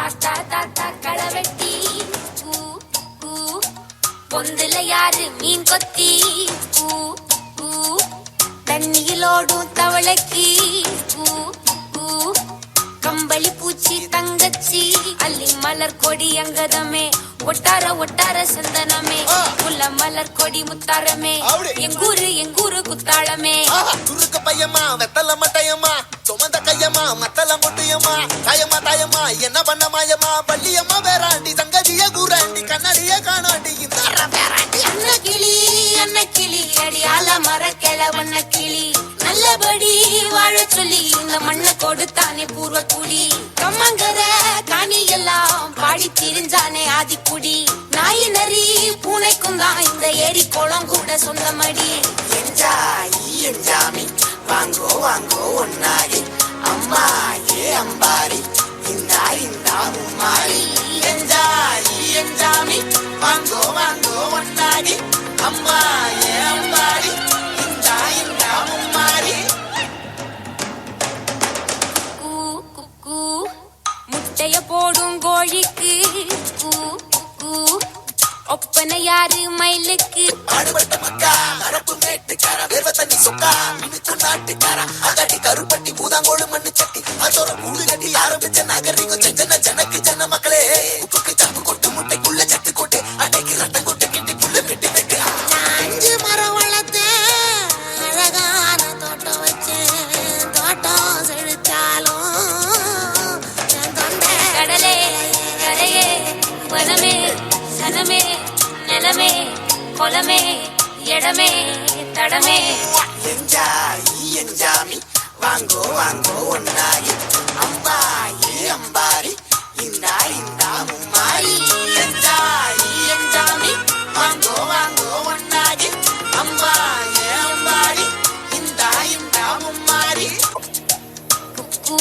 தாத்தா தாத்தா களவெட்டி பொந்துல யாரு மீன் கொத்தி தண்ணியிலோடும் தவளைக்கு கம்பளி பூச்சி தங்கச்சி அள்ளி மலர் கொடி அங்கதமே ஒட்டார ஒட்டார சந்தனமே முல்ல மலர் கொடி முத்தாரமே எங்கூரு குத்தாளமே துருக்கு பையமா வெத்தல மட்டையம்மா சுமந்த கையம்மா மத்தல முட்டியம்மா தாயம்மா தாயம்மா என்ன பண்ண மாயம்மா பள்ளியம்மா வேறாண்டி சங்கதிய கூறாண்டி கண்ணாடிய காணாண்டி அன்ன கிளி அடியால மர கிளவண்ண கிளி நல்லபடி வாழ சொல்லி இந்த மண்ணை கொடுத்தானே பூர்வ குடி கம்மங்கர காணி எல்லாம் பாடி திரிஞ்சானே ஆதிக்குடி நாய் நரி பூனைக்கும் தான் இந்த ஏரி குளம் கூட சொந்தமடி என்ஜாமி வாங்கோ வாங்கோ ஒன்னாரி அம்மா ஏ அம்பாரி இந்தா இந்தா மும்மாரி என்ஜாமி வாங்கோ வாங்கோ ஒன்னாரி அம்மா ஏ அம்பாரி இந்தா இந்தா மும்மாரி முட்டைய போடும் கோழிக்கு ஒப்பனை யாரு மயிலுக்கு ஆடுபட்ட மக்கா கரப்பு மேட்டுக்கார வேர்வ தண்ணி சொக்கா மினுக்கு நாட்டுக்கார அகட்டி கருப்பட்டி பூதாங்கோடு மண்ணு சட்டி அதோட கூடு கட்டி ஆரம்பிச்ச நகரிக்கும் செஞ்சன ஜனக்கு ஜன மக்களே உப்புக்கு சப்பு கொட்டு முட்டைக்குள்ள சட்டு கொட்டு அட்டைக்கு ரத்தம் கொட்டு கிட்டி புள்ள வெட்டி வெட்டு 5 மரம் வளர்த்தேன் அழகான தோட்டம் வச்சேன் தோட்டம் செழிச்சாலும் கடலே கரையே வனமே சனமே நிலமே கொலமே இடமே தடமே என்ஜாமி வாங்கோ வாங்கோ ஒன்னாரி அம்மா ஏ அம்பாரி இந்தா இந்தா மும்மாரி என்ஜாமி வாங்கோ வாங்கோ ஒன்னாரி அம்மா ஏ அம்பாரி இந்தா இந்தா மும்மாரி கூ